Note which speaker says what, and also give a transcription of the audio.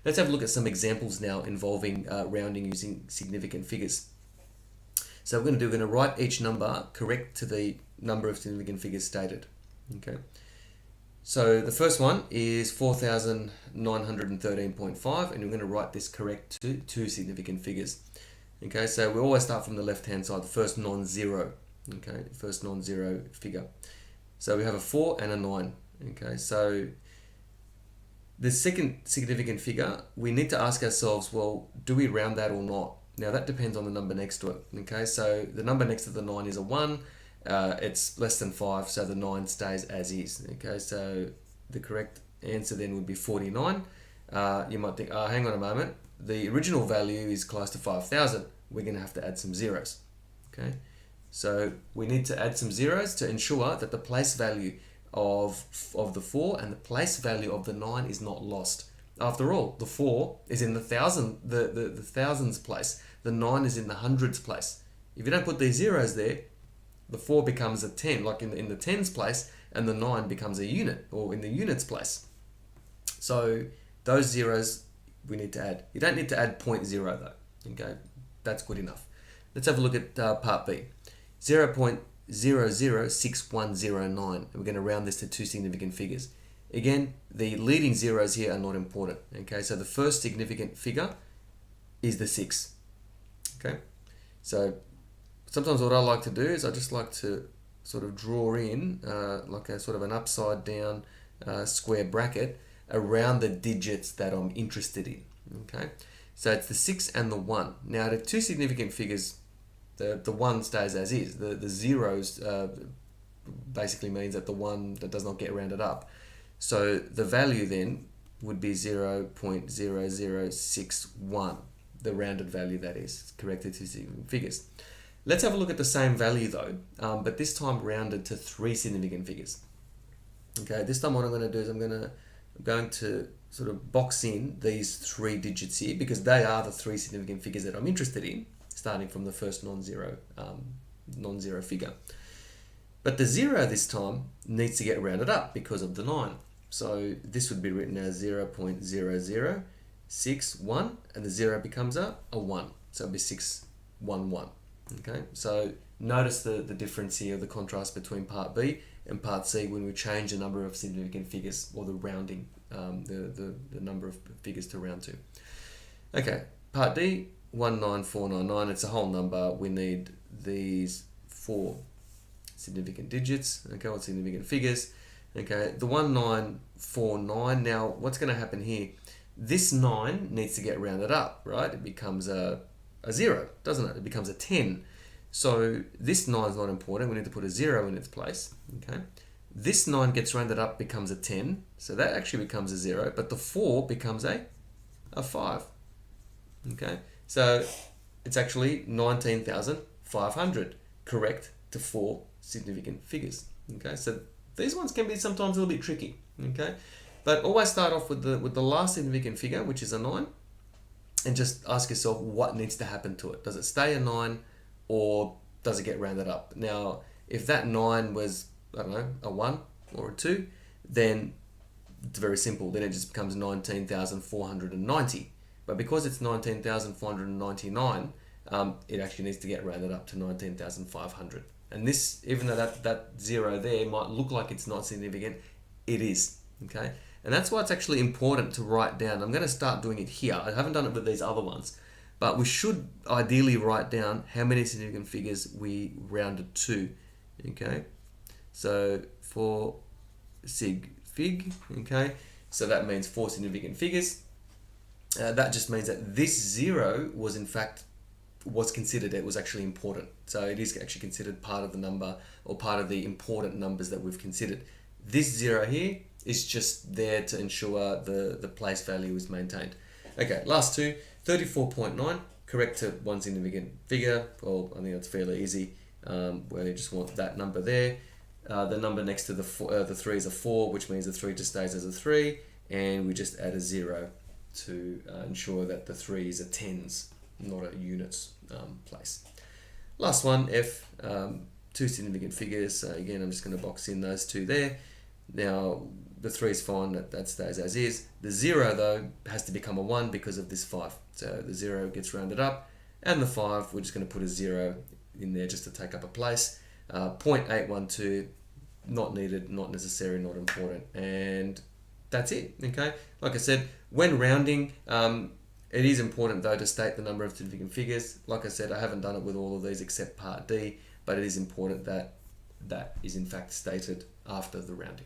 Speaker 1: Let's have a look at some examples now involving rounding using significant figures. So we're going to write each number correct to the number of significant figures stated. Okay. So the first one is 4,913.5, and we're going to write this correct to two significant figures. Okay, so we always start from the left-hand side, the first non-zero. Okay, first non-zero figure. So we have a 4 and a 9. Okay, so the second significant figure, we need to ask ourselves, well, do we round that or not? Now that depends on the number next to it. Okay, so the number next to the 9 is a 1. It's less than 5, so the 9 stays as is. Okay, so the correct answer then would be 49. You might think, oh, hang on a moment, the original value is close to 5,000. We're going to have to add some zeros. Okay, so we need to add some zeros to ensure that the place value of the 4 and the place value of the 9 is not lost. After all, the 4 is in the thousands place. The 9 is in the hundreds place. If you don't put these zeros there, the 4 becomes a 10, like in the tens place, and the 9 becomes a unit, or in the units place. So those zeros we need to add. You don't need to add 0.0 though. Okay, that's good enough. Let's have a look at part B. 0.006109. And we're going to round this to two significant figures. Again, the leading zeros here are not important. Okay, so the first significant figure is the 6. Okay, so sometimes what I like to do is I just like to sort of draw in like a sort of an upside down square bracket around the digits that I'm interested in. Okay, so it's the 6 and the 1. Now the two significant figures, the 1 stays as is. The zeros basically means that the 1 that does not get rounded up. So the value then would be 0.0061, the rounded value that is, corrected to significant figures. Let's have a look at the same value though, but this time rounded to 3 significant figures. Okay, this time what I'm going to do is I'm going to sort of box in these 3 digits here because they are the 3 significant figures that I'm interested in, starting from the first non-zero figure. But the 0 this time needs to get rounded up because of the 9. So this would be written as 0.0061, and the 0 becomes a 1. So it'll be 611. Okay, so notice the difference here, the contrast between part B and part C when we change the number of significant figures, or the rounding, the number of figures to round to. Okay, part D, 19499, it's a whole number. We need these 4 significant digits, okay, or significant figures. Okay, the 1949, now what's going to happen here? This 9 needs to get rounded up, right? It becomes a 0, doesn't it? It becomes a 10. So this 9 is not important. We need to put a 0 in its place. Okay. This 9 gets rounded up, becomes a 10. So that actually becomes a 0. But the 4 becomes a 5. Okay. So it's actually 19,500, correct to 4 significant figures. Okay. So these ones can be sometimes a little bit tricky. Okay. But always start off with the last significant figure, which is a 9. And just ask yourself what needs to happen to it. Does it stay a 9 or does it get rounded up? Now, if that 9 was, I don't know, a 1 or a 2, then it's very simple. Then it just becomes 19,490. But because it's 19,499, it actually needs to get rounded up to 19,500. And this, even though that 0 there might look like it's not significant, it is. Okay. And that's why it's actually important to write down. I'm going to start doing it here. I haven't done it with these other ones, but we should ideally write down how many significant figures we rounded to. Okay, so for sig fig, okay, so that means 4 significant figures. That just means that this 0 was in fact considered, it was actually important. So it is actually considered part of the number, or part of the important numbers that we've considered. This 0 here is just there to ensure the place value is maintained. Okay, last two, 34.9, correct to 1 significant figure. Well, I think that's fairly easy. Where you just want that number there. The number next to the 3 is a 4, which means the 3 just stays as a 3, and we just add a 0 to ensure that the 3 is a tens, not a units place. Last one, F, 2 significant figures. So again, I'm just going to box in those 2 there. Now, the 3 is fine, that stays as is. The 0 though has to become a 1 because of this 5. So the 0 gets rounded up, and the 5, we're just going to put a 0 in there just to take up a place. 0.812, not needed, not necessary, not important, and that's it. Okay, like I said, when rounding, it is important though to state the number of significant figures. Like I said, I haven't done it with all of these except part D, but it is important that that is in fact stated after the rounding.